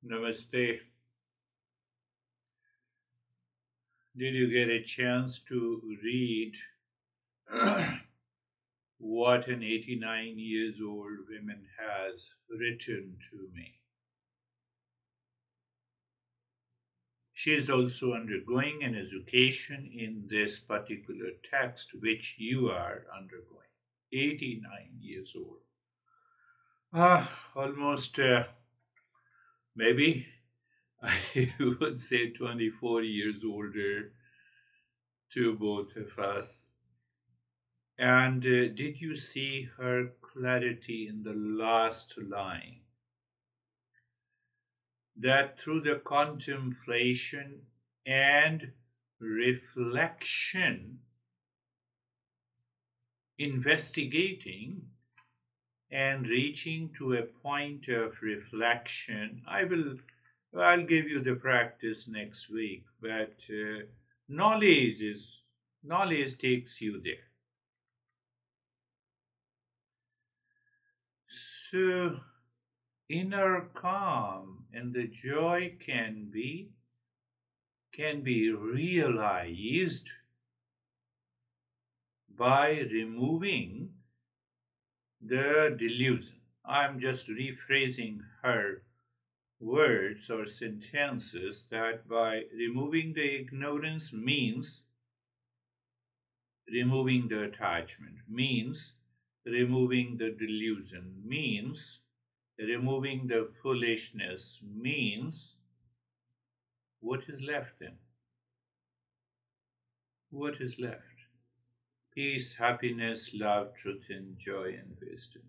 Namaste. Did you get a chance to read what an 89 years old woman has written to me? She is also undergoing an education in this particular text which you are undergoing. 89 years old. Almost maybe I would say 24 years older to both of us. And did you see her clarity in the last line? That through the contemplation and reflection, investigating and reaching to a point of reflection, I'll give you the practice next week, but knowledge takes you there. So inner calm and the joy can be realized by removing the delusion. I'm just rephrasing her words or sentences, that by removing the ignorance means removing the attachment, means removing the delusion, means removing the foolishness, means what is left then? What is left? Peace, happiness, love, truth, and joy and wisdom.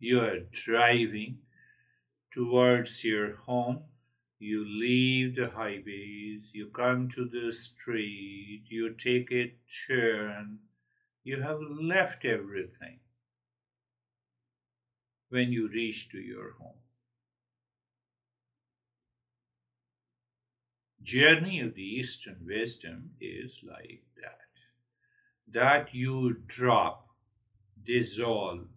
You are driving towards your home. You leave the highways, you come to the street, you take a turn. You have left everything when you reach to your home. Journey of the Eastern wisdom is like that you drop, dissolve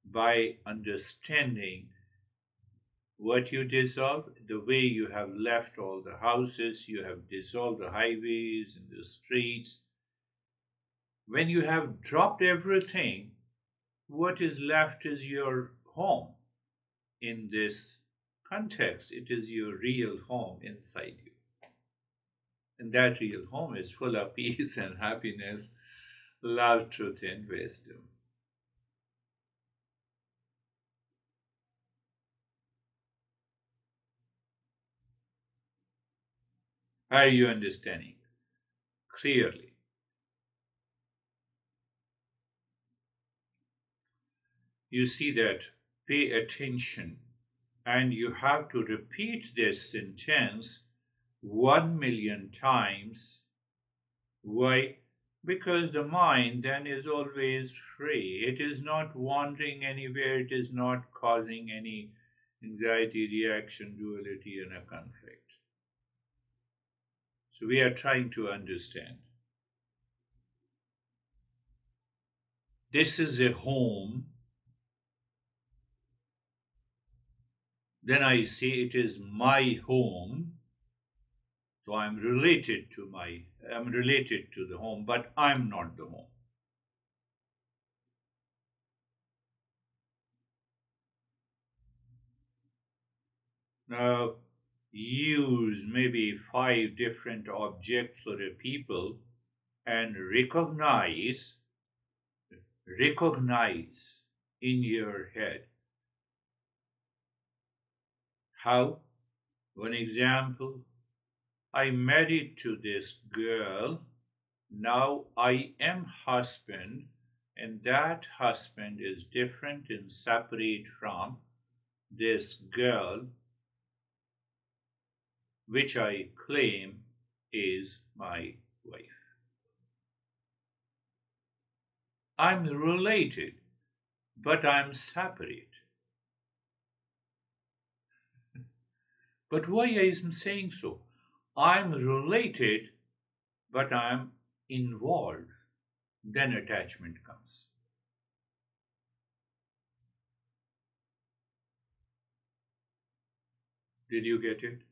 by understanding what you dissolve, the way you have left all the houses, you have dissolved the highways and the streets. When you have dropped everything, what is left is your home. In this context, it is your real home inside you. And that real home is full of peace and happiness, love, truth, and wisdom. Are you understanding clearly? You see that, pay attention, and you have to repeat this sentence 1,000,000 times. Why? Because the mind then is always free. It is not wandering anywhere. It is not causing any anxiety, reaction, duality, and a conflict. So we are trying to understand. This is a home. Then I say it is my home. So I'm related to the home, but I'm not the home. Now, use maybe 5 different objects or a people and recognize in your head. How? One example, I married to this girl. Now I am husband, and that husband is different and separate from this girl, which I claim is my wife. I'm related, but I'm separate. But why am I saying so? I'm related, but I'm involved. Then attachment comes. Did you get it?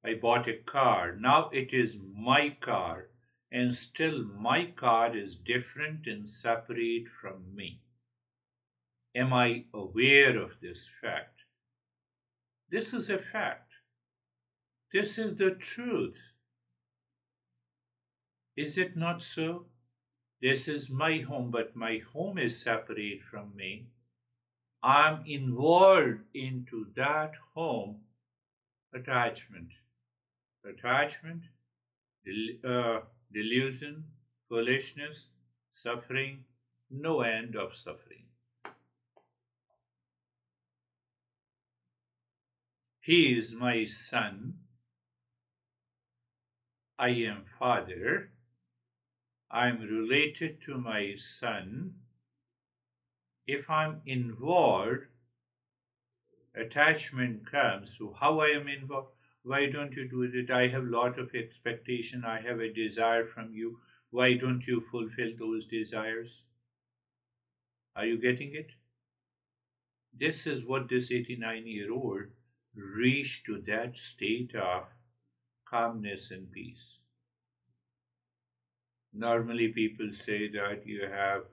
I bought a car. Now it is my car, and still my car is different and separate from me. Am I aware of this fact? This is a fact. This is the truth. Is it not so? This is my home, but my home is separate from me. I'm involved into that home attachment. Attachment, delusion, foolishness, suffering, no end of suffering. He is my son. I am father. I'm related to my son. If I'm involved, attachment comes. So how I am involved? Why don't you do it? I have a lot of expectation. I have a desire from you. Why don't you fulfill those desires? Are you getting it? This is what this 89-year-old reached to, that state of calmness and peace. Normally people say that you have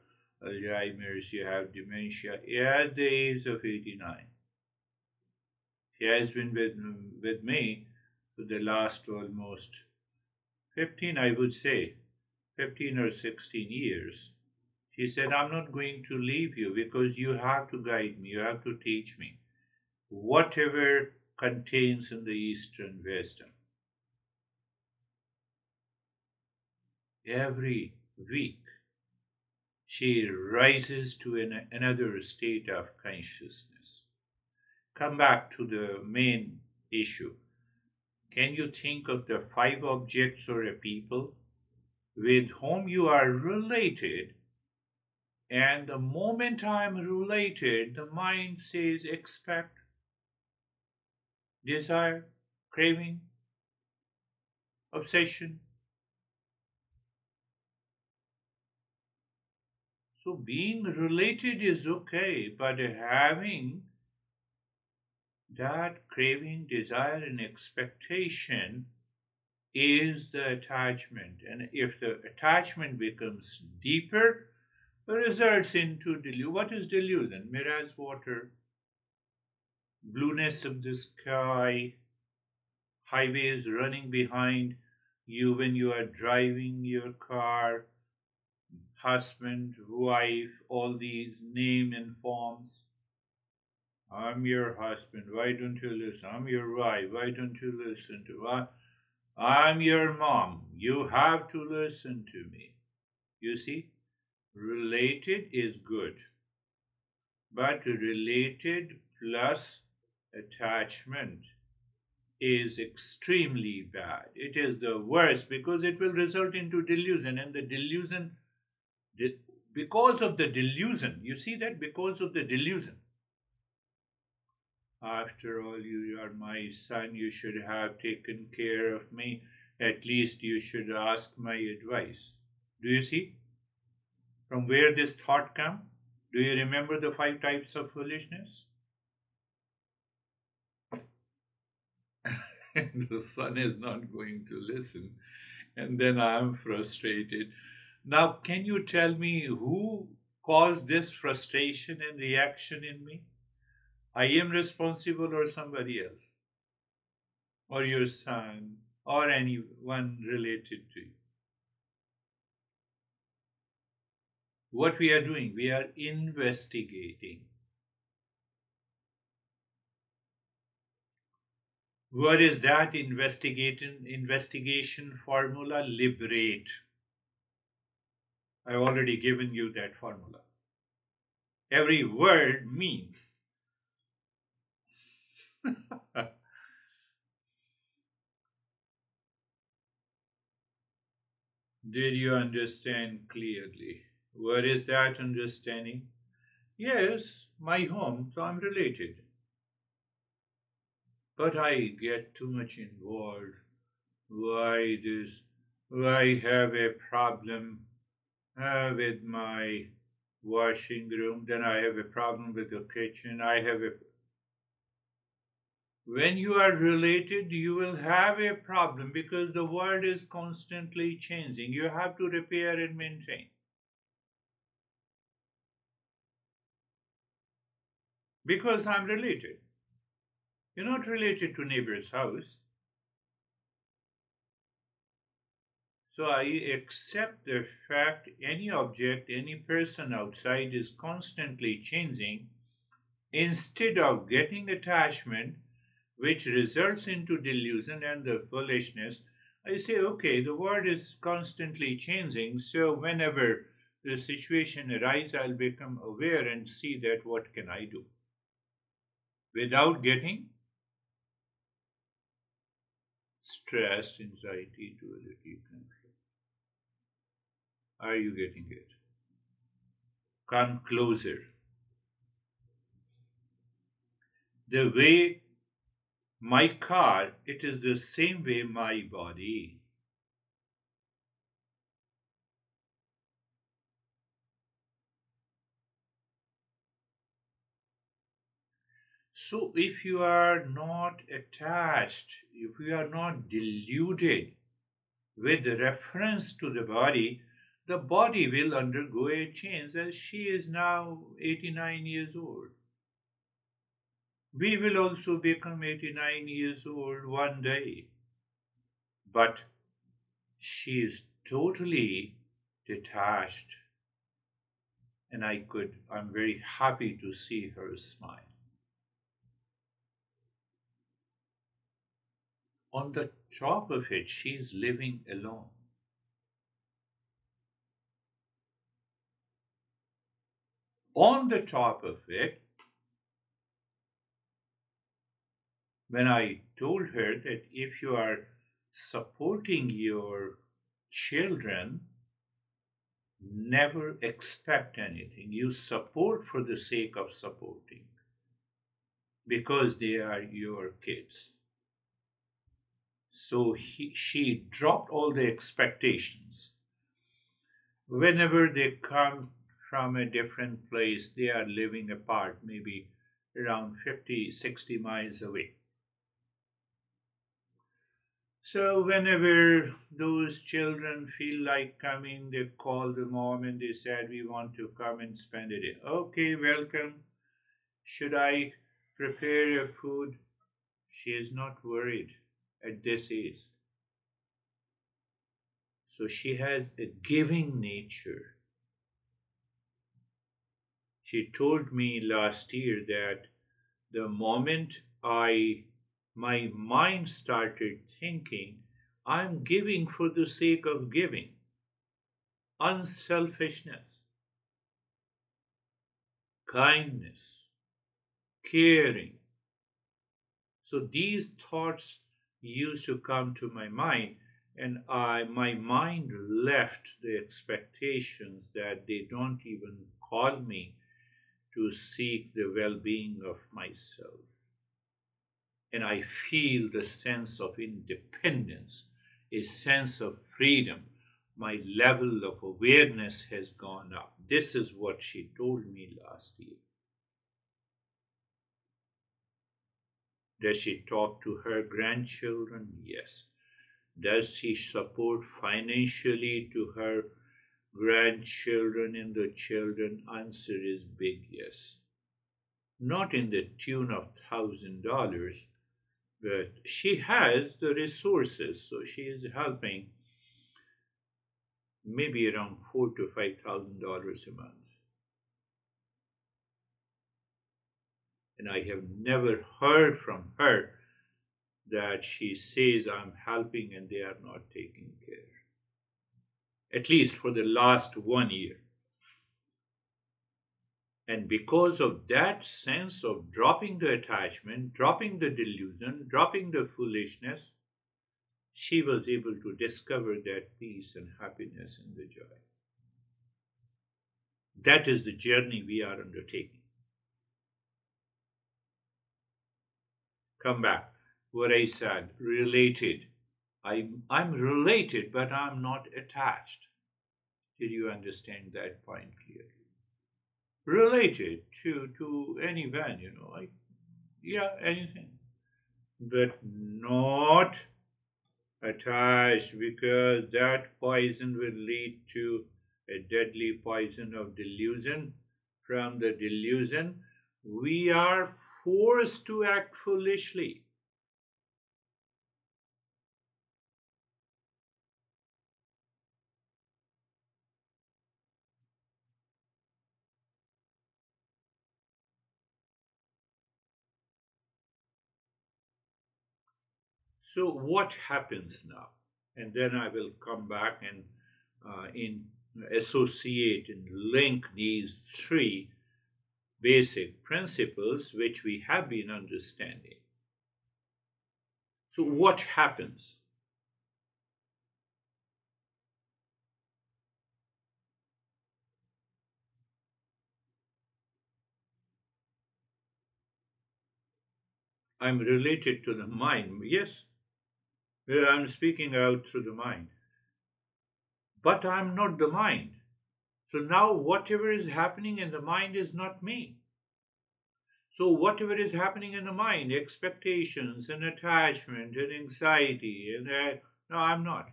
Alzheimer's, you have dementia. At the age of 89. She has been with me for the last almost 15, I would say, 15 or 16 years. She said, I'm not going to leave you because you have to guide me, you have to teach me whatever contains in the Eastern wisdom. Every week, she rises to another state of consciousness. Come back to the main issue. Can you think of the 5 objects or a people with whom you are related? And the moment I'm related, the mind says expect, desire, craving, obsession. So being related is okay, but having that craving, desire, and expectation is the attachment. And if the attachment becomes deeper, it results into delusion. What is delusion? Mirage water, blueness of the sky, highways running behind you when you are driving your car, husband, wife, all these name and forms. I'm your husband, why don't you listen? I'm your wife, why don't you listen to? I'm your mom, you have to listen to me. You see, related is good, but related plus attachment is extremely bad. It is the worst because it will result into delusion, and the delusion, because of the delusion, you see that, because of the delusion. After all, you are my son, you should have taken care of me. At least you should ask my advice. Do you see from where this thought come? Do you remember the 5 types of foolishness? The son is not going to listen, and then I am frustrated. Now, can you tell me who caused this frustration and reaction in me? I am responsible, or somebody else, or your son, or anyone related to you. What we are doing, we are investigating. What is that investigation formula? Liberate. I've already given you that formula. Every word means. Did you understand clearly? What is that understanding? Yes, my home, so I'm related. But I get too much involved. Why this? I have a problem with my washing room, then I have a problem with the kitchen. I have a When you are related, you will have a problem because the world is constantly changing. You have to repair and maintain. Because I'm related. You're not related to neighbor's house. So I accept the fact any object, any person outside is constantly changing. Instead of getting attachment, which results into delusion and the foolishness, I say, okay, the world is constantly changing, so whenever the situation arises, I'll become aware and see that what can I do without getting stressed, anxiety, duality, conflict. Are you getting it? Come closer. The way my car, it is the same way my body. So if you are not attached, if you are not deluded with reference to the body will undergo a change as she is now 89 years old. We will also become 89 years old one day. But she is totally detached. And I'm very happy to see her smile. On the top of it, she is living alone. On the top of it, when I told her that if you are supporting your children, never expect anything. You support for the sake of supporting because they are your kids. So she dropped all the expectations. Whenever they come from a different place, they are living apart, maybe around 50, 60 miles away. So whenever those children feel like coming, they call the mom and they said, we want to come and spend a day. Okay, welcome. Should I prepare your food? She is not worried at this age. So she has a giving nature. She told me last year that the moment my mind started thinking, I'm giving for the sake of giving, unselfishness, kindness, caring. So these thoughts used to come to my mind, and my mind left the expectations that they don't even call me to seek the well-being of myself. And I feel the sense of independence, a sense of freedom. My level of awareness has gone up. This is what she told me last year. Does she talk to her grandchildren? Yes. Does she support financially to her grandchildren and the children? Answer is big yes. Not in the tune of $1,000, but she has the resources, so she is helping maybe around $4,000 to $5,000 a month. And I have never heard from her that she says I'm helping and they are not taking care. At least for the last 1 year. And because of that sense of dropping the attachment, dropping the delusion, dropping the foolishness, she was able to discover that peace and happiness and the joy. That is the journey we are undertaking. Come back. What I said, related. I'm related, but I'm not attached. Did you understand that point clearly? Related to anyone, anything. but not attached, because that poison will lead to a deadly poison of delusion. From the delusion, we are forced to act foolishly. So, what happens now? And then I will come back and in associate and link these three basic principles which we have been understanding. So, what happens? I'm related to the mind. Yes, I'm speaking out through the mind. But I'm not the mind. So now whatever is happening in the mind is not me. So whatever is happening in the mind, expectations and attachment and anxiety, and no, I'm not.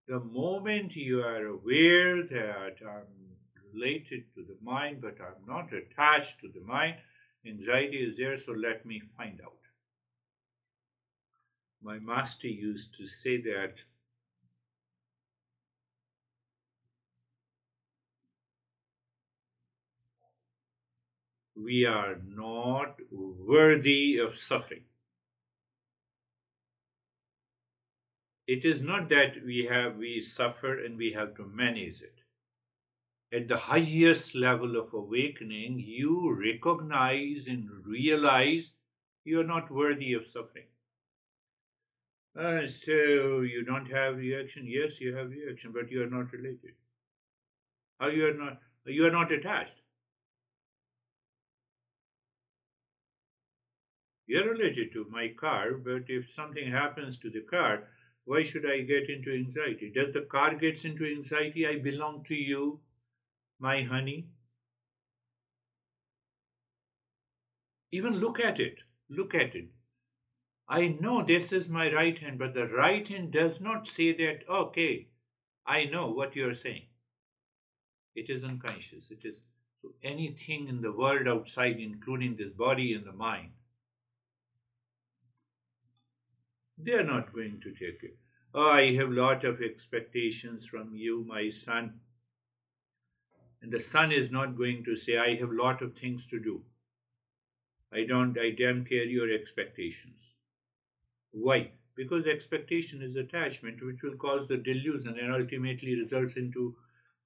The moment you are aware that I'm related to the mind, but I'm not attached to the mind, anxiety is there, so let me find out. My master used to say that we are not worthy of suffering. It is not that we suffer and we have to manage it. At the highest level of awakening, you recognize and realize you are not worthy of suffering. So you don't have reaction. Yes, you have reaction, but you are not related. How you are not? You are not attached. You are related to my car, but if something happens to the car, why should I get into anxiety? Does the car gets into anxiety? I belong to you, my honey. Even look at it. Look at it. I know this is my right hand, but the right hand does not say that, okay, I know what you are saying. It is unconscious. It is so anything in the world outside, including this body and the mind, they are not going to take it. Oh, I have lot of expectations from you, my son. And the son is not going to say, I have lot of things to do. I damn care your expectations. Why? Because expectation is attachment, which will cause the delusion and ultimately results into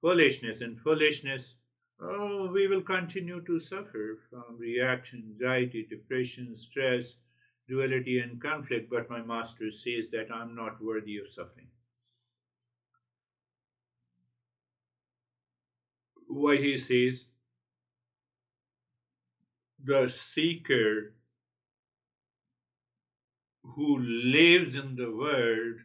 foolishness. And foolishness, oh, we will continue to suffer from reaction, anxiety, depression, stress, duality, and conflict. But my master says that I'm not worthy of suffering. Why he says, the seeker who lives in the world,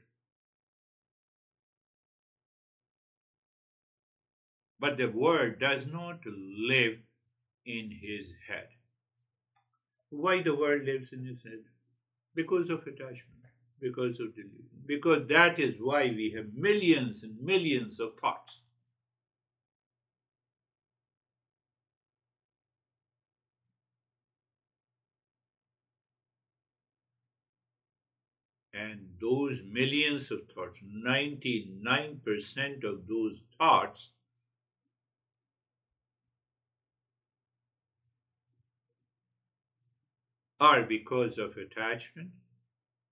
but the world does not live in his head. Why the world lives in his head? Because of attachment, because of delusion. Because that is why we have millions and millions of thoughts. And those millions of thoughts, 99% of those thoughts are because of attachment,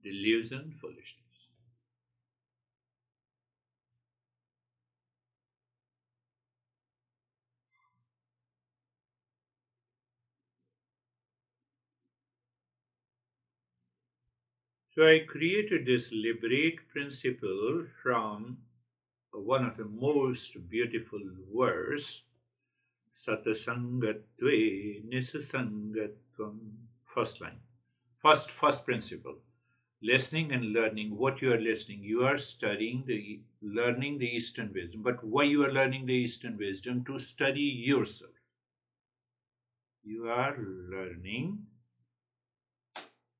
delusion, foolishness. So I created this liberate principle from one of the most beautiful verse, Satasangatve Nisasangatvam. First line. First principle. Listening and learning what you are listening. You are studying learning the Eastern wisdom. But why you are learning the Eastern wisdom? To study yourself. You are learning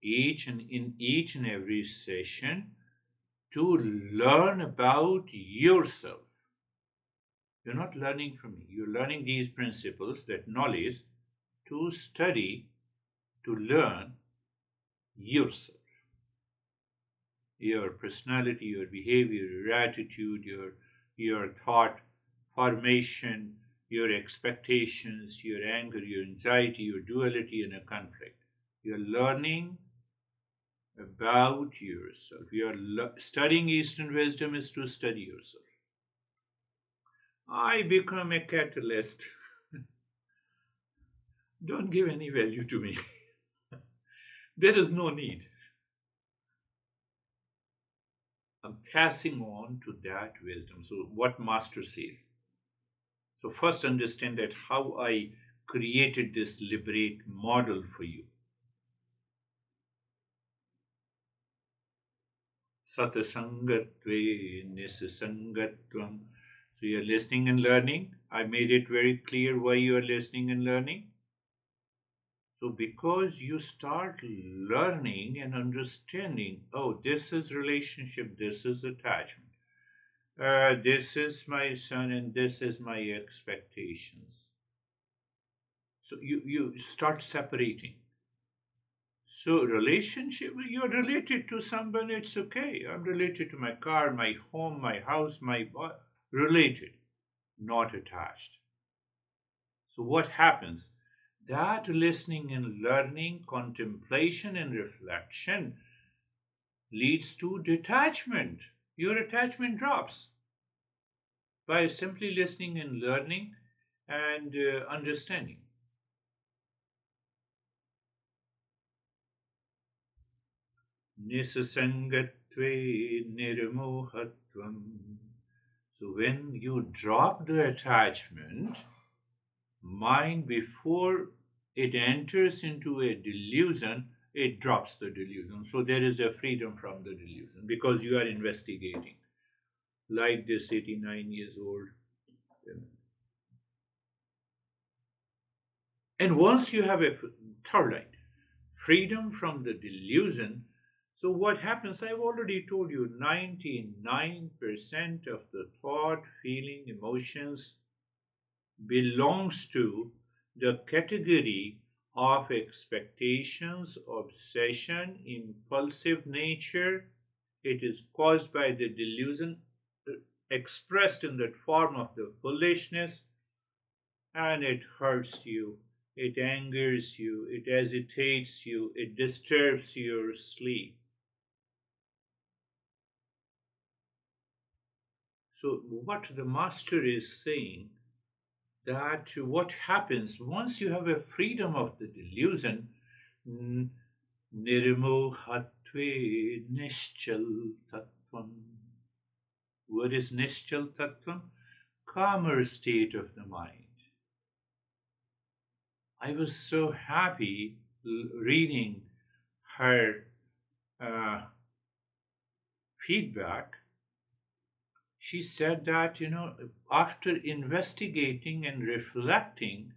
in each and every session to learn about yourself. You're not learning from me. You're learning these principles, that knowledge, to study, to learn yourself. Your personality, your behavior, your attitude, your thought formation, your expectations, your anger, your anxiety, your duality, and a conflict. You're learning about yourself. Studying Eastern wisdom is to study yourself. I become a catalyst. Don't give any value to me. There is no need. I'm passing on to that wisdom. So, what Master says. So, first understand that how I created this liberate model for you. Satasangatve nisasangatvam. So, you're listening and learning. I made it very clear why you are listening and learning. So because you start learning and understanding, oh, this is relationship, this is attachment, this is my son, and this is my expectations. So you start separating. So relationship, you're related to someone, it's okay. I'm related to my car, my home, my house, related, not attached. So what happens? That listening and learning, contemplation and reflection leads to detachment. Your attachment drops by simply listening and learning and understanding. Nisasangatve nirmohatvam. So when you drop the attachment, mind, before it enters into a delusion, it drops the delusion. So there is a freedom from the delusion because you are investigating. Like this 89 years old woman. And once you have a third line, freedom from the delusion, so what happens? I've already told you 99% of the thought, feeling, emotions belongs to the category of expectations, obsession, impulsive nature. It is caused by the delusion expressed in that form of the foolishness, and it hurts you, it angers you, it agitates you, it disturbs your sleep. So, what the master is saying, that what happens once you have a freedom of the delusion, nirmohatve nischal tattvam. What is nischal tattvam? Calmer state of the mind. I was so happy reading her feedback. She said that, after investigating and reflecting,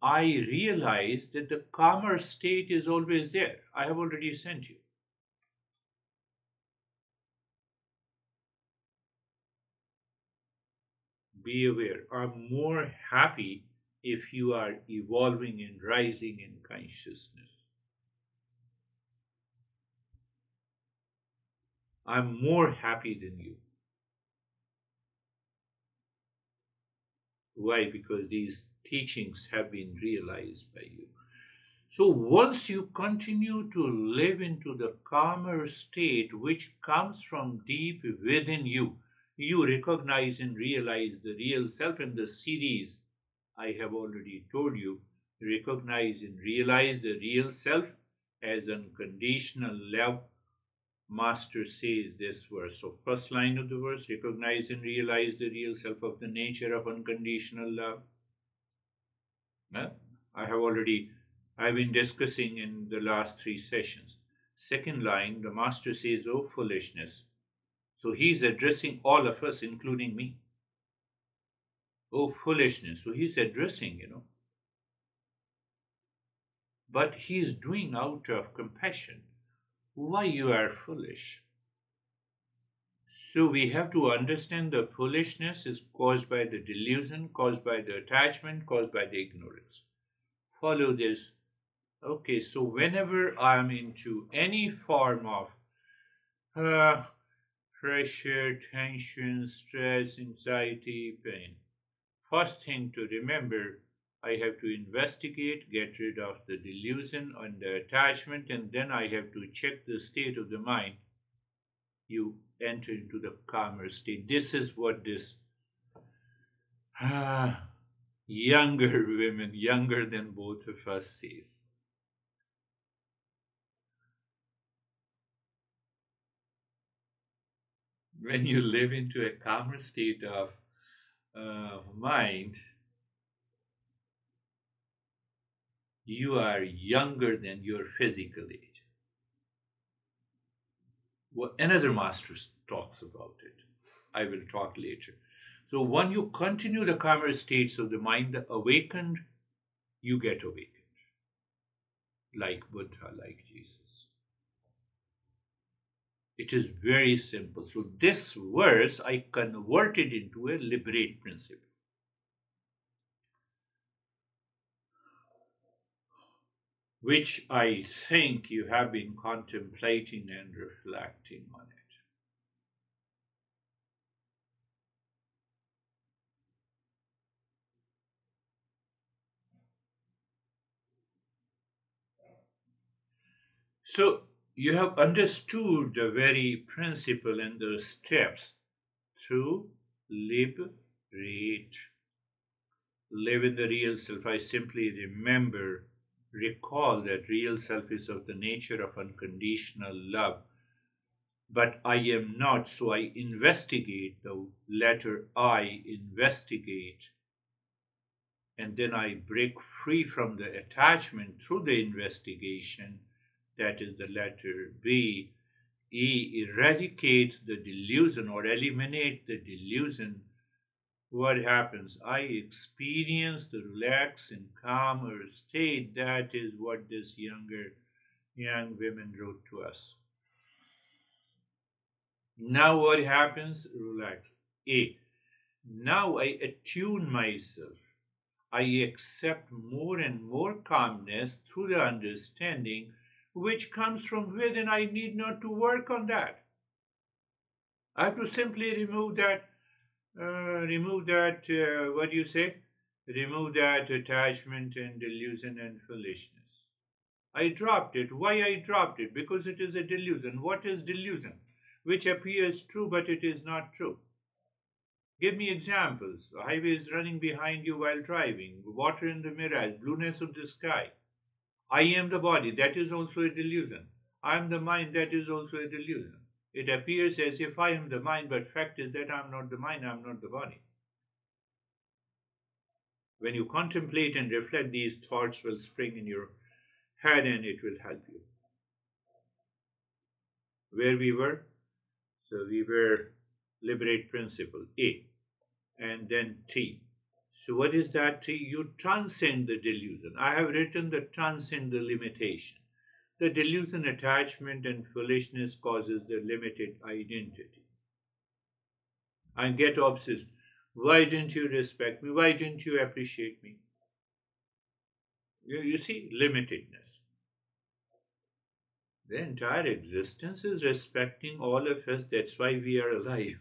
I realized that the calmer state is always there. I have already sent you. Be aware. I'm more happy if you are evolving and rising in consciousness. I'm more happy than you. Why? Because these teachings have been realized by you. So once you continue to live into the calmer state which comes from deep within you, you recognize and realize the real self. In the series I have already told you, recognize and realize the real self as unconditional love. Master says this verse. So first line of the verse, recognize and realize the real self of the nature of unconditional love. I've been discussing in the last 3 sessions. Second line, the master says, oh foolishness. So he's addressing all of us, including me. Oh foolishness. So he's addressing, But he's doing out of compassion. why you are foolish. So we have to understand the foolishness is caused by the delusion, caused by the attachment, caused by the ignorance. Follow this. Okay, so whenever I'm into any form of uh, pressure, tension, stress, anxiety, pain, first thing to remember, I have to investigate, get rid of the delusion and the attachment, and then I have to check the state of the mind. You enter into the calmer state. This is what this younger women, younger than both of us, says. When you live into a calmer state of mind, you are younger than your physical age. Well, another master talks about it. I will talk later. So when you continue the calmer states of the mind awakened, you get awakened, like Buddha, like Jesus. It is very simple. So this verse I converted into a liberate principle, which I think you have been contemplating and reflecting on it. So you have understood the very principle and the steps to liberate. Live in the real self. I simply recall that real self is of the nature of unconditional love. But I am not, so I investigate the letter I, investigate, and then I break free from the attachment through the investigation, that is the letter B. E, eradicate the delusion or eliminate the delusion. What happens? I experience the relaxed and calmer state. That is what this young women wrote to us. Now what happens? Relax. A. Now I attune myself. I accept more and more calmness through the understanding which comes from within. I need not to work on that. I have to simply what do you say? Remove that attachment and delusion and foolishness. I dropped it. Why I dropped it? Because it is a delusion. What is delusion? Which appears true, but it is not true. Give me examples. A highway is running behind you while driving, water in the mirage, blueness of the sky. I am the body, that is also a delusion. I am the mind, that is also a delusion. It appears as if I am the mind, but fact is that I am not the mind, I am not the body. When you contemplate and reflect, these thoughts will spring in your head and it will help you. Where we were? So we were liberate principle, A, and then T. So what is that T? You transcend the delusion. I have written the transcend the limitation. The delusion, attachment, and foolishness causes the limited identity. I get obsessed. Why didn't you respect me? Why didn't you appreciate me? You see, limitedness. The entire existence is respecting all of us. That's why we are alive.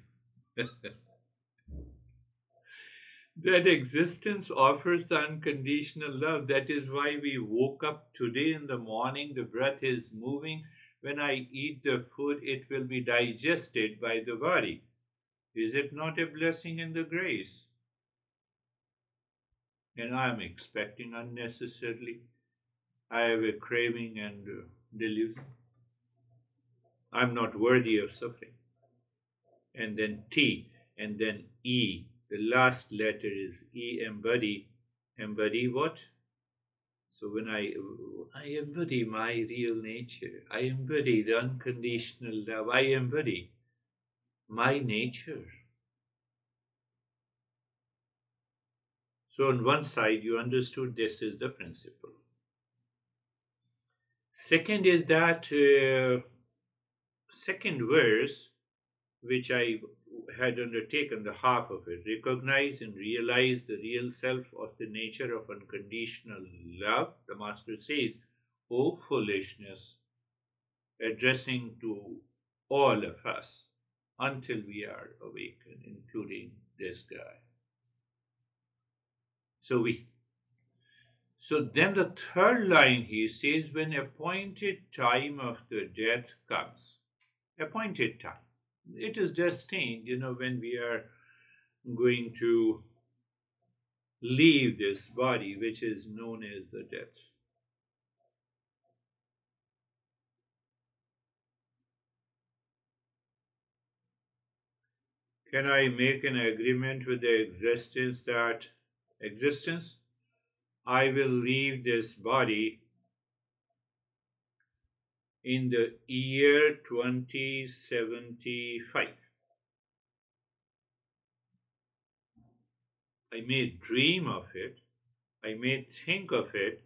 That existence offers the unconditional love. That is why we woke up today in the morning. The breath is moving. When I eat the food, it will be digested by the body. Is it not a blessing and the grace? And I am expecting unnecessarily. I have a craving and delusion. I'm not worthy of suffering. And then T, and then E. The last letter is E, embody. Embody what? So when I embody my real nature, I embody the unconditional love, I embody my nature. So on one side, you understood this is the principle. Second is that second verse, which I had undertaken the half of it, recognize and realize the real self of the nature of unconditional love. The Master says, O foolishness, addressing to all of us until we are awakened, including this guy. So then the third line he says, when appointed time of the death comes, appointed time. It is destined, when we are going to leave this body, which is known as the death. Can I make an agreement with the existence I will leave this body in the year 2075. I may dream of it, I may think of it,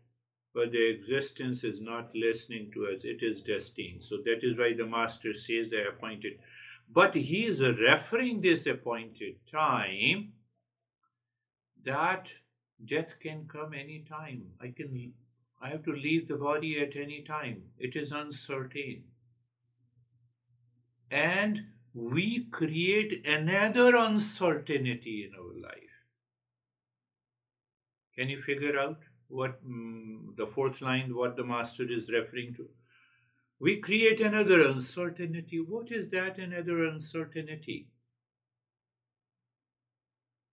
but the existence is not listening to us. It is destined. So that is why the Master says the appointed. But he is referring this appointed time that death can come any time. I have to leave the body at any time. It is uncertain. And we create another uncertainty in our life. Can you figure out what the fourth line, what the Master is referring to? We create another uncertainty. What is that another uncertainty?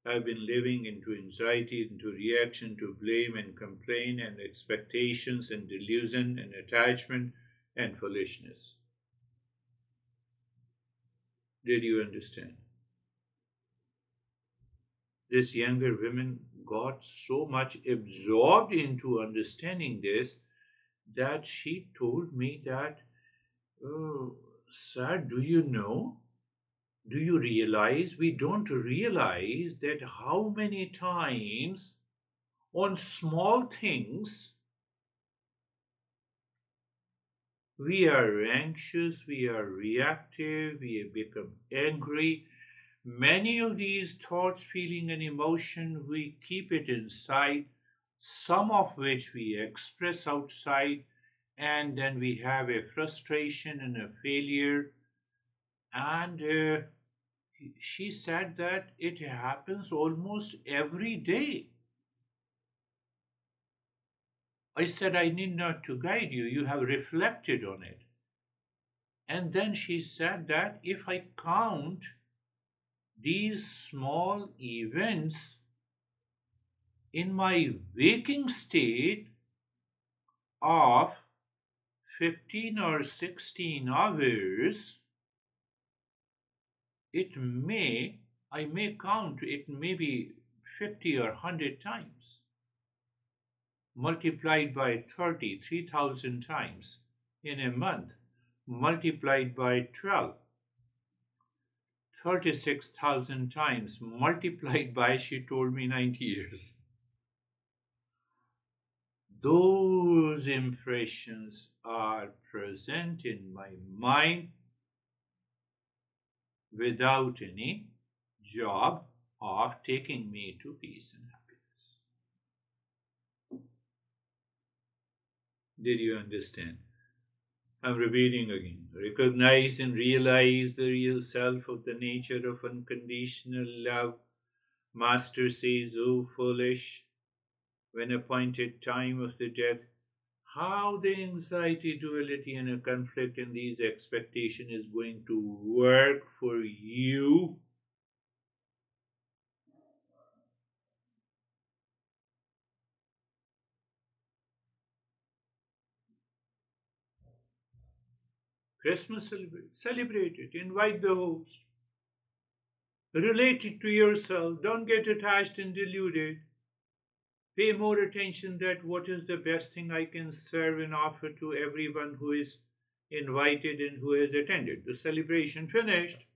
I've been living into anxiety, into reaction to blame and complaint and expectations and delusion and attachment and foolishness. Did you understand? This younger woman got so much absorbed into understanding this that she told me that, oh, sir, do you know? Do you realize? We don't realize that how many times on small things we are anxious, we are reactive, we become angry. Many of these thoughts, feeling, and emotion, we keep it inside, some of which we express outside, and then we have a frustration and a failure. And she said that it happens almost every day. I said, I need not to guide you. You have reflected on it. And then she said that if I count these small events in my waking state of 15 or 16 hours, I may count it maybe 50 or 100 times, multiplied by 30, 3,000 times in a month, multiplied by 12, 36,000 times, multiplied by, she told me, 90 years. Those impressions are present in my mind without any job of taking me to peace and happiness. Did you understand? I'm repeating again. Recognize and realize the real self of the nature of unconditional love. Master says, O foolish, when appointed time of the death, how the anxiety, duality, and a conflict in these expectations is going to work for you. Christmas celebrate it, invite the host, relate it to yourself, don't get attached and deluded. Pay more attention that what is the best thing I can serve and offer to everyone who is invited and who has attended. The celebration finished.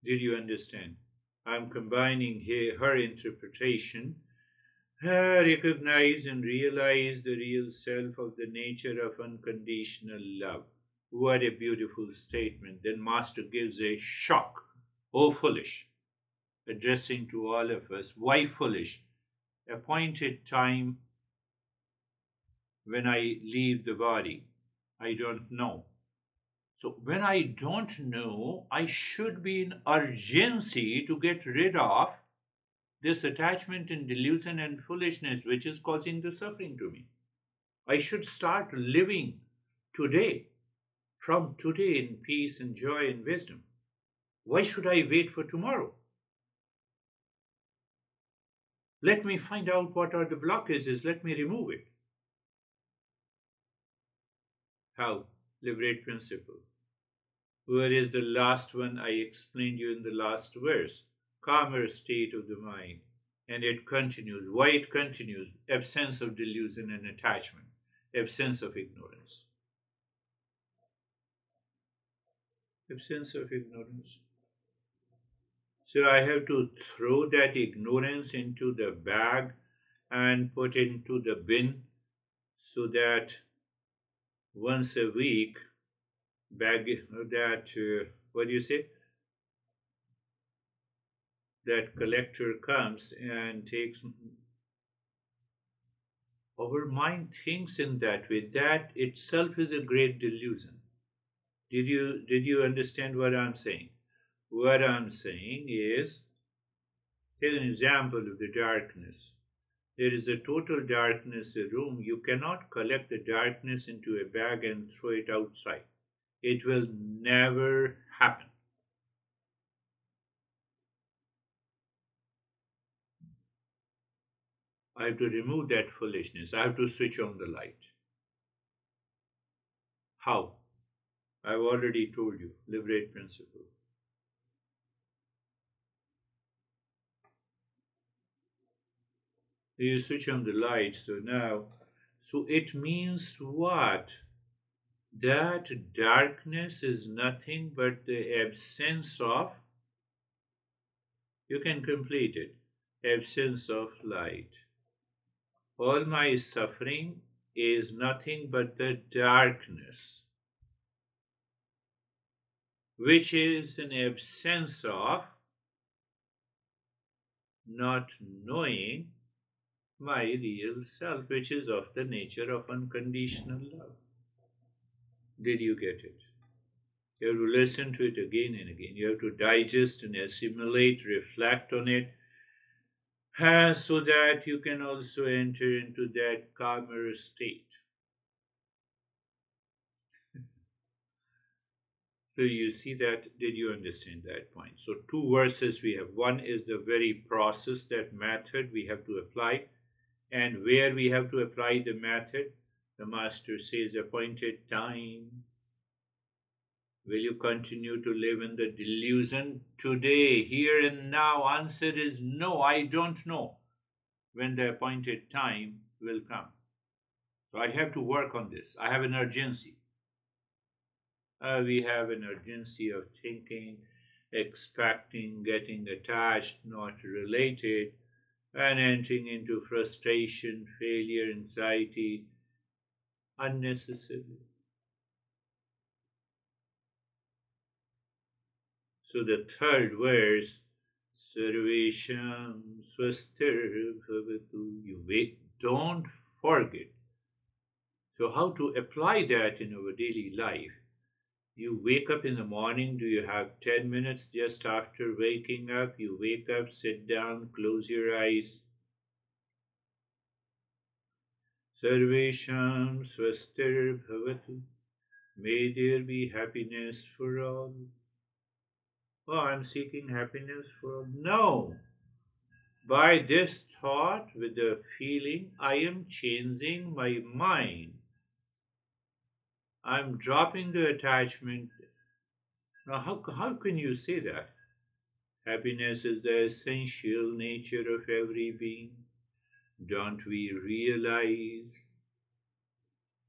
Did you understand? I'm combining here her interpretation Recognize and realize the real self of the nature of unconditional love. What a beautiful statement. Then Master gives a shock. Oh, foolish. Addressing to all of us. Why foolish? Appointed time when I leave the body. I don't know. So when I don't know, I should be in urgency to get rid of this attachment and delusion and foolishness which is causing the suffering to me. I should start living today, from today in peace and joy and wisdom. Why should I wait for tomorrow? Let me find out what are the blockages. Let me remove it. How? Liberate principle. Where is the last one I explained you in the last verse? Calmer state of the mind. And it continues. Why it continues? Absence of delusion and attachment. Absence of ignorance. Absence of ignorance. So I have to throw that ignorance into the bag and put into the bin so that once a week, what do you say? That collector comes and takes. Our mind thinks in that way. That itself is a great delusion. Did you understand what I'm saying? What I'm saying is, take an example of the darkness. There is a total darkness in a room. You cannot collect the darkness into a bag and throw it outside. It will never happen. I have to remove that foolishness. I have to switch on the light. How? I've already told you. Liberate principle. You switch on the light. So it means what? That darkness is nothing but the absence of, you can complete it, absence of light. All my suffering is nothing but the darkness, which is an absence of not knowing my real self, which is of the nature of unconditional love. Did you get it? You have to listen to it again and again. You have to digest and assimilate, reflect on it, so that you can also enter into that calmer state. So you see that, did you understand that point? So two verses we have. One is the very process, that method we have to apply, and where we have to apply the method. The Master says, appointed time. Will you continue to live in the delusion today, here and now? Answer is no, I don't know when the appointed time will come. So I have to work on this. I have an urgency. We have an urgency of thinking, expecting, getting attached, not related, and entering into frustration, failure, anxiety, unnecessarily. So the third verse, Sarvesham Swastir Bhavatu, you wait, don't forget. So how to apply that in our daily life? You wake up in the morning, do you have 10 minutes just after waking up? You wake up, sit down, close your eyes. Sarvesham Swastir Bhavatu. May there be happiness for all. Oh, I'm seeking happiness for all. No. By this thought, with the feeling, I am changing my mind. I'm dropping the attachment. Now, how can you say that? Happiness is the essential nature of every being. Don't we realize?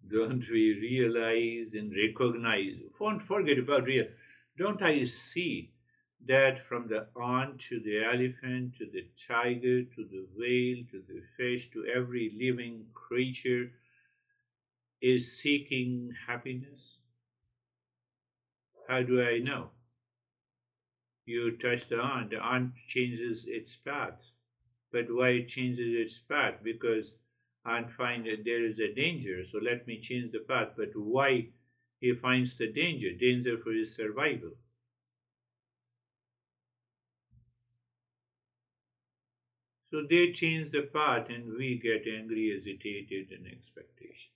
Don't we realize and recognize? Don't forget about real. Don't I see that from the ant to the elephant to the tiger to the whale to the fish to every living creature is seeking happiness? How do I know? You touch the ant changes its path. But why it changes its path? Because ant finds that there is a danger, so let me change the path. But why he finds the danger? Danger for his survival. So they change the path and we get angry, agitated, and expectation.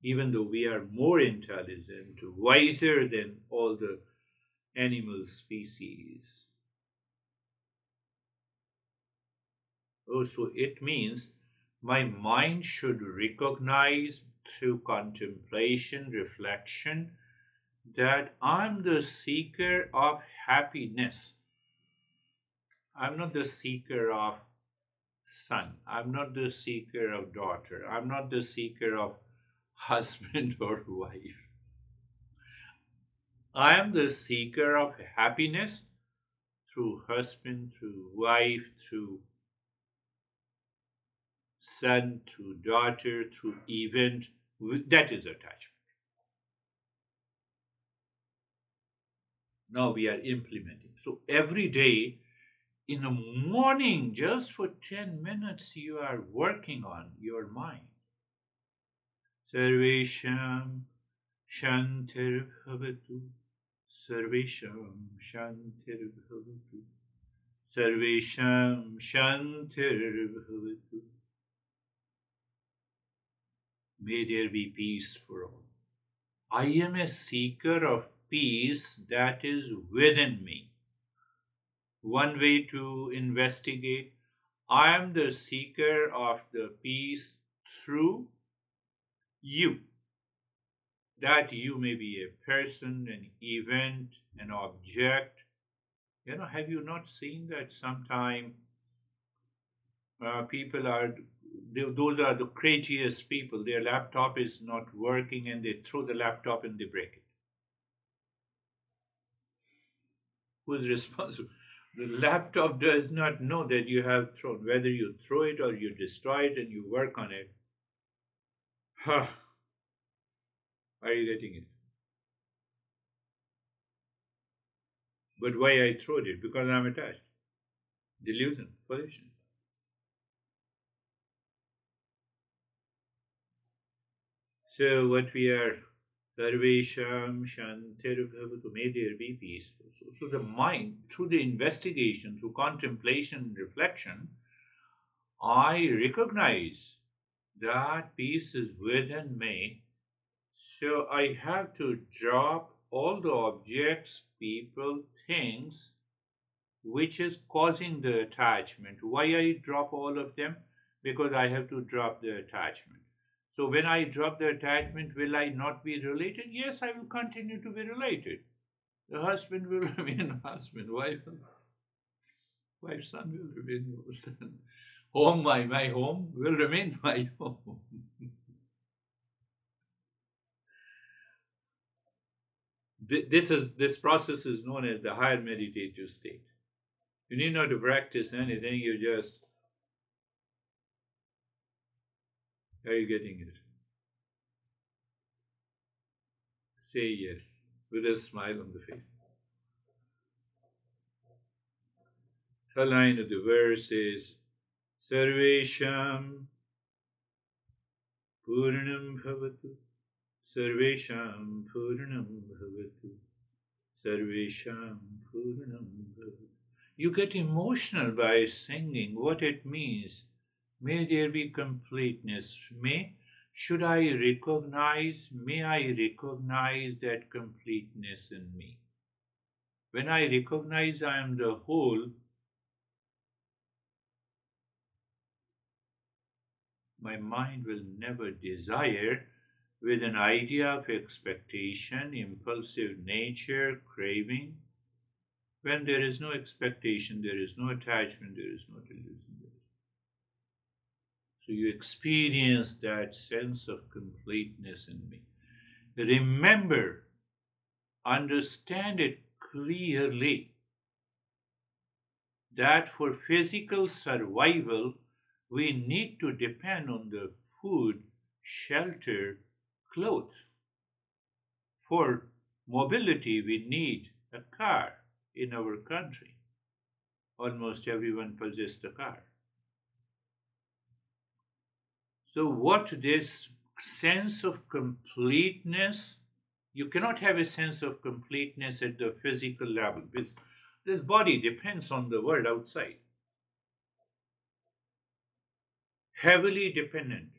Even though we are more intelligent, wiser than all the animal species. Oh, so it means my mind should recognize through contemplation, reflection, that I'm the seeker of happiness. I'm not the seeker of son. I'm not the seeker of daughter. I'm not the seeker of husband or wife. I am the seeker of happiness through husband, through wife, through son, through daughter, through event. That is attachment. Now we are implementing. So every day in the morning, just for 10 minutes, you are working on your mind. Sarvesham Shantir Bhavatu. Sarvesham Shantir Bhavatu. Sarvesham Shantir Bhavatu. May there be peace for all. I am a seeker of peace that is within me. One way to investigate, I am the seeker of the peace through you. That you may be a person, an event, an object. Have you not seen that sometime people are, those are the craziest people. Their laptop is not working and they throw the laptop and they break it. Who's responsible? The laptop does not know that you have thrown, whether you throw it or you destroy it and you work on it. Huh. Are you getting it? But why I throwed it? Because I'm attached. Delusion, pollution. So what we are, Sarvesham Shantir Bhavatu, may there be peace. So the mind, through the investigation, through contemplation and reflection, I recognize that peace is within me. So I have to drop all the objects, people, things which is causing the attachment. Why I drop all of them? Because I have to drop the attachment. So when I drop the attachment, will I not be related? Yes, I will continue to be related. The husband will remain husband, wife, son will remain son. Home, my home will remain my home. This process is known as the higher meditative state. You need not to practice anything, you just, are you getting it? Say yes with a smile on the face. The line of the verse is Sarvesham Purnam Bhavatu. Sarvesham Purnam Bhavatu. Sarvesham Purnam Bhavatu. You get emotional by singing what it means. May there be completeness. May I recognize that completeness in me. When I recognize I am the whole, my mind will never desire with an idea of expectation, impulsive nature, craving. When there is no expectation, there is no attachment, there is no delusion. So you experience that sense of completeness in me. Remember understand it clearly that for physical survival, we need to depend on the food, shelter, clothes. For mobility, we need a car in our country. Almost everyone possesses a car. So, what this sense of completeness, you cannot have a sense of completeness at the physical level. This body depends on the world outside, heavily dependent.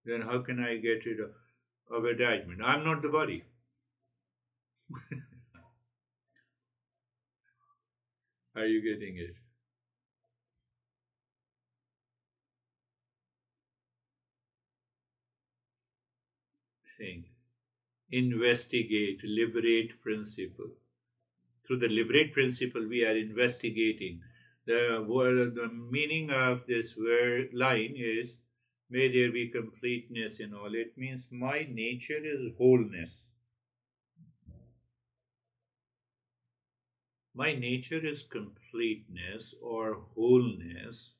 Then, how can I get rid of attachment? I'm not the body. Are you getting it? Think, investigate, liberate principle. Through the liberate principle, we are investigating. The meaning of this word line is, may there be completeness in all. It means my nature is wholeness. My nature is completeness or wholeness.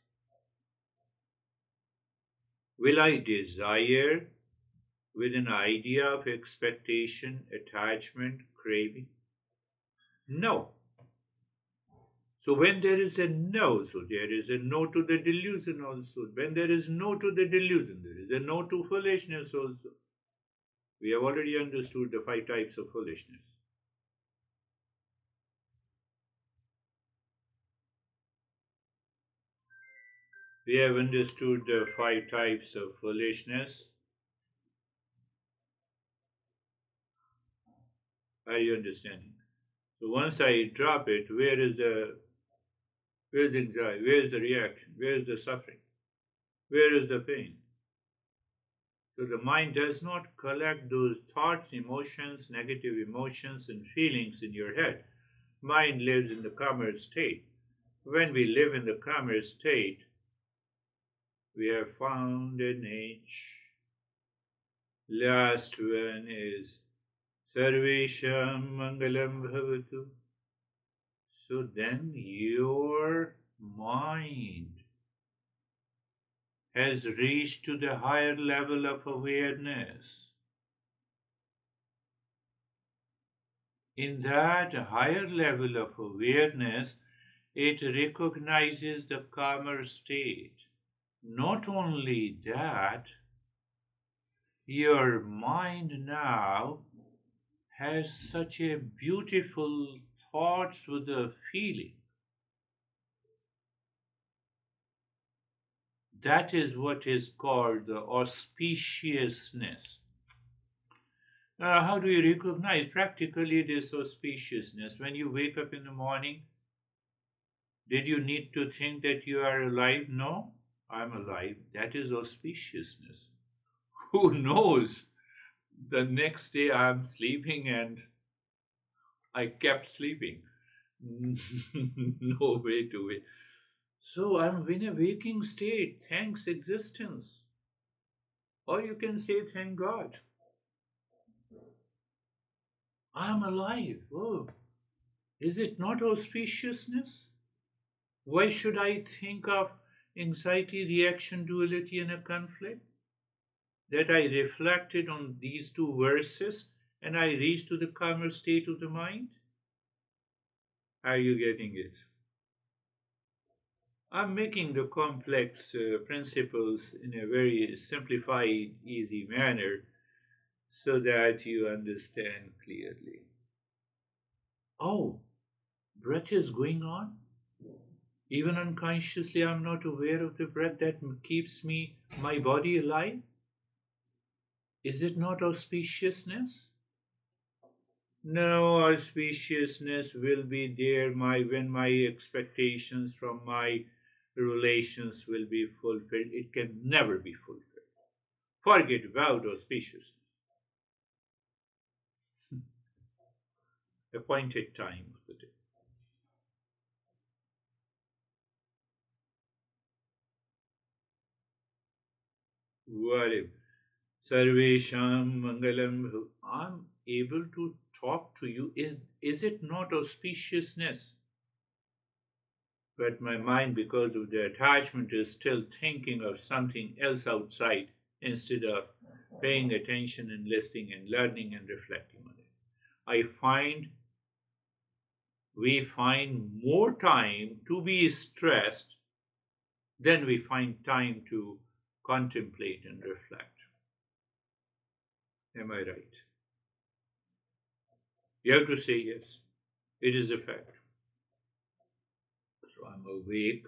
Will I desire with an idea of expectation, attachment, craving? No. So when there is a no, so there is a no to the delusion also. When there is no to the delusion, there is a no to foolishness also. We have already understood the 5 types of foolishness. We have understood the 5 types of foolishness. Are you understanding? So once I drop it, where's the anxiety? Where is the reaction? Where is the suffering? Where is the pain? So the mind does not collect those thoughts, emotions, negative emotions, and feelings in your head. Mind lives in the calmer state. When we live in the calmer state, we have found an H. Last one is Sarvesham Mangalam Bhavatu. So then your mind has reached to the higher level of awareness. In that higher level of awareness, it recognizes the calmer state. Not only that, your mind now has such a beautiful thoughts with a feeling. That is what is called the auspiciousness. Now, how do you recognize practically this auspiciousness? When you wake up in the morning, did you need to think that you are alive? No, I'm alive. That is auspiciousness. Who knows? The next day I'm sleeping and I kept sleeping. No way to wait. So I'm in a waking state. Thanks existence. Or you can say thank God. I'm alive. Oh, is it not auspiciousness? Why should I think of anxiety, reaction, duality, and a conflict? That I reflected on these 2 verses and I reached to the calmer state of the mind? Are you getting it? I'm making the complex principles in a very simplified, easy manner so that you understand clearly. Oh, breath is going on? Even unconsciously, I'm not aware of the breath that keeps my body alive? Is it not auspiciousness? No auspiciousness will be there when my expectations from my relations will be fulfilled. It can never be fulfilled. Forget about auspiciousness. Appointed time of the day. What if? Sarvesham Mangalam. I'm able to talk to you. Is it not auspiciousness? But my mind, because of the attachment, is still thinking of something else outside instead of paying attention and listening and learning and reflecting on it. I find we find more time to be stressed than we find time to contemplate and reflect. Am I right? You have to say yes. It is a fact. So I'm awake.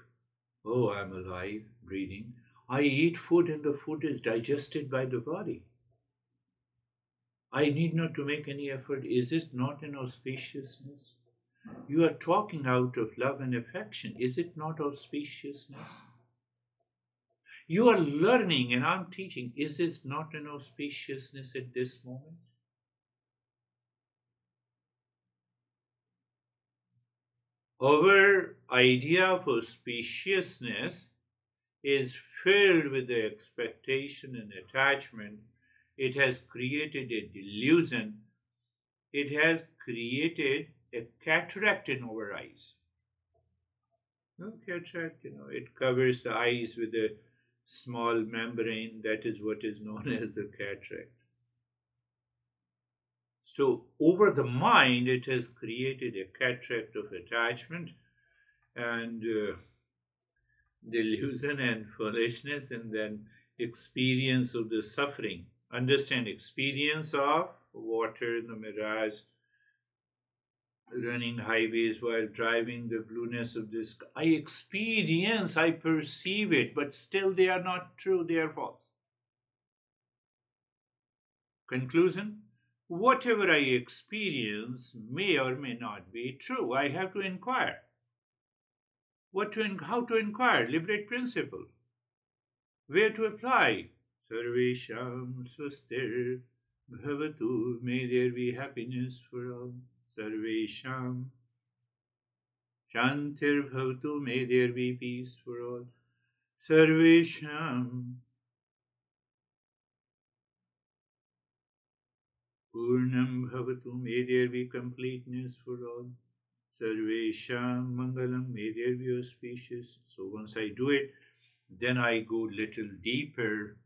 Oh, I'm alive, breathing. I eat food and the food is digested by the body. I need not to make any effort. Is it not an auspiciousness? You are talking out of love and affection. Is it not auspiciousness? You are learning and I'm teaching. Is this not an auspiciousness at this moment? Our idea of auspiciousness is filled with the expectation and attachment. It has created a delusion. It has created a cataract in our eyes. No cataract, it covers the eyes with a small membrane. That is what is known as the cataract. So over the mind, it has created a cataract of attachment and delusion and foolishness, and then experience of the suffering. Understand, experience of water in the mirage, running highways while driving, the blueness of this. I experience, I perceive it, but still they are not true, they are false. Conclusion: whatever I experience may or may not be true. I have to inquire. How to inquire? Liberate principle. Where to apply? Sarvesham Swastir Bhavatu. May there be happiness for all. Sarvesham Shantir Bhavatu. May there be peace for all. Sarvesham Purnam Bhavatu. May there be completeness for all. Sarvesham Mangalam. May there be auspicious. So once I do it, then I go little deeper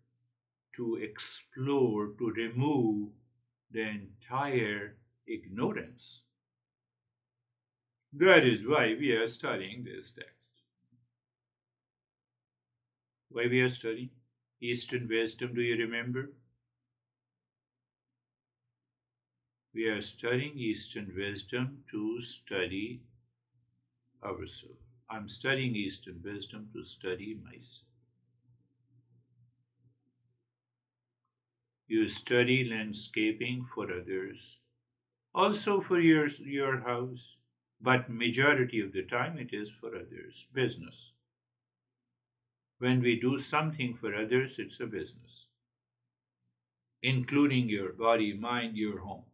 to explore, to remove the entire ignorance. That is why we are studying this text. Why we are studying Eastern wisdom, do you remember? We are studying Eastern wisdom to study ourselves. I'm studying Eastern wisdom to study myself. You study landscaping for others, also for your house, but majority of the time it is for others. Business. When we do something for others, it's a business, including your body, mind, your home.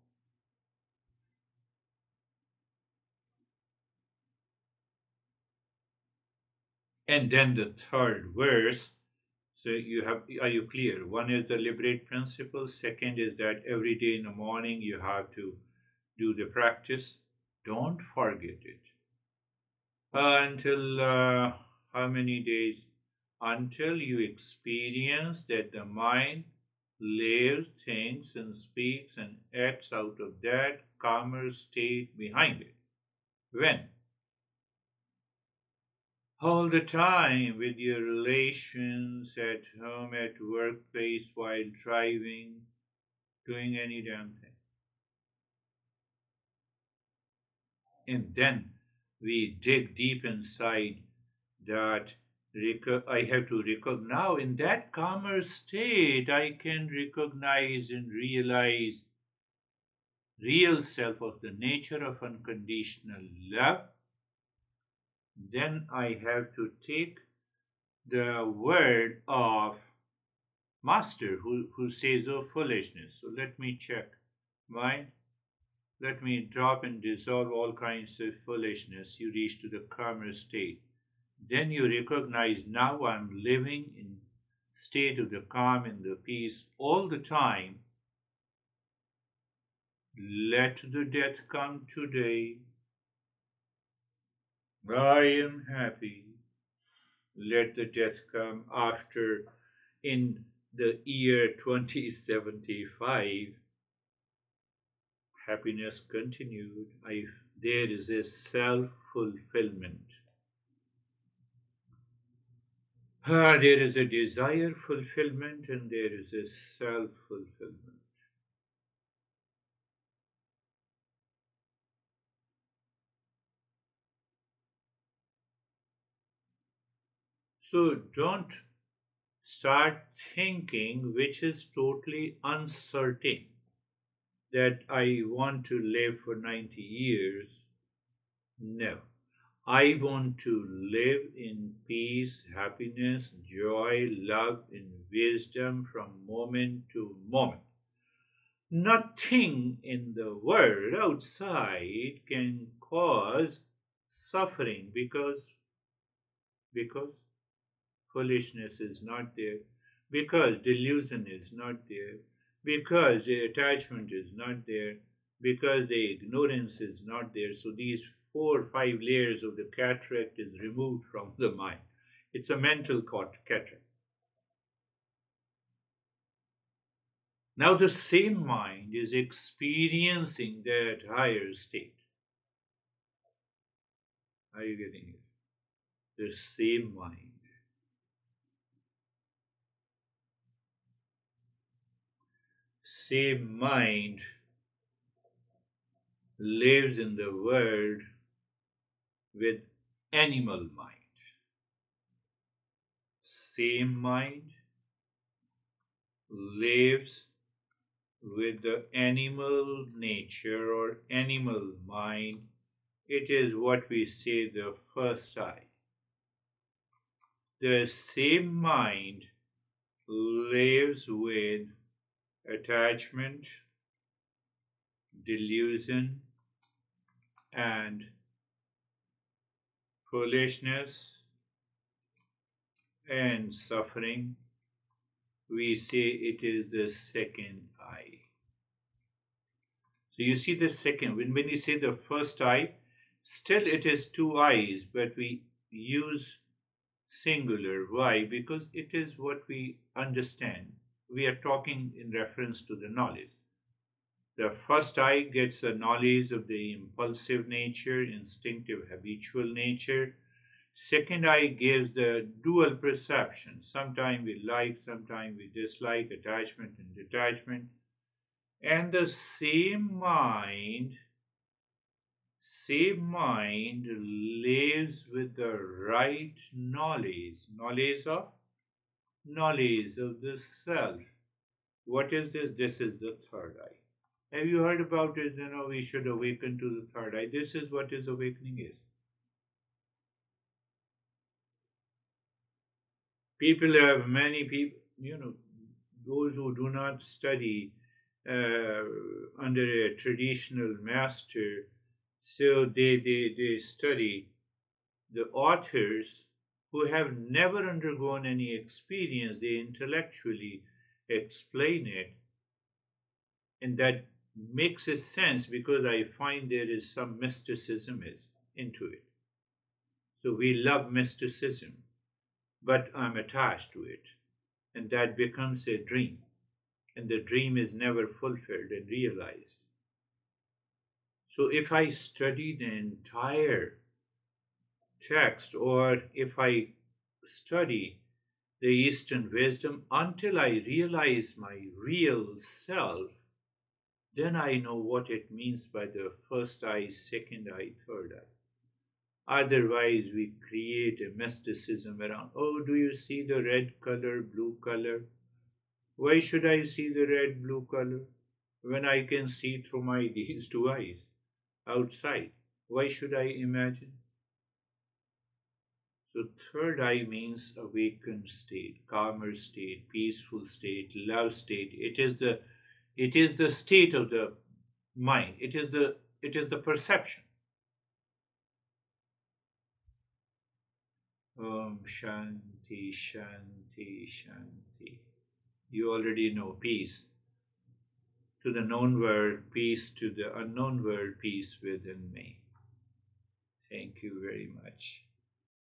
And then the third verse. So are you clear? One is the liberate principle. Second is that every day in the morning you have to do the practice. Don't forget it. Until how many days? Until you experience that the mind lives, thinks, and speaks and acts out of that calmer state behind it. When? All the time, with your relations, at home, at workplace, while driving, doing any damn thing. And then we dig deep inside that I have to recognize. Now, in that calmer state, I can recognize and realize real self of the nature of unconditional love. Then I have to take the word of Master who says, oh, foolishness. So let me check. Mind, let me drop and dissolve all kinds of foolishness. You reach to the calmer state. Then you recognize now I'm living in state of the calm and the peace all the time. Let the death come today. I am happy. Let the death come after, in the year 2075. Happiness continued. There is a self-fulfillment. There is a desire fulfillment and there is a self-fulfillment. So don't start thinking which is totally uncertain that I want to live for 90 years. No. I want to live in peace, happiness, joy, love, and wisdom from moment to moment. Nothing in the world outside can cause suffering because foolishness is not there, because delusion is not there, because the attachment is not there, because the ignorance is not there. So these 4 or 5 layers of the cataract is removed from the mind. It's a mental cataract. Now the same mind is experiencing that higher state. Are you getting it? The same mind. Same mind lives in the world with animal mind. Same mind lives with the animal nature or animal mind. It is what we say the first eye. The same mind lives with attachment, delusion, and foolishness and suffering. We say it is the second eye. So you see the second, when we say the first eye, still it is 2 eyes, but we use singular. Why? Because it is what we understand. We are talking in reference to the knowledge. The first eye gets a knowledge of the impulsive nature, instinctive, habitual nature. Second eye gives the dual perception. Sometimes we like, sometimes we dislike, attachment and detachment. And the same mind lives with the right knowledge. Knowledge of the self. What is this? This is the third eye. Have you heard about this? We should awaken to the third eye. This is what is awakening is. Many people, those who do not study under a traditional master, so they study the authors who have never undergone any experience. They intellectually explain it, and that makes a sense because I find there is some mysticism into it. So we love mysticism, but I'm attached to it, and that becomes a dream, and the dream is never fulfilled and realized. So if I study the entire text, or if I study the Eastern wisdom until I realize my real self, then I know what it means by the first eye, second eye, third eye. Otherwise, we create a mysticism around, oh, do you see the red color, blue color? Why should I see the red, blue color when I can see through these 2 eyes outside? Why should I imagine? So third eye means awakened state, calmer state, peaceful state, love state. It is the state of the mind. It is the perception. Om Shanti, Shanti, Shanti. You already know peace. To the known world, peace. To the unknown world, peace within me. Thank you very much.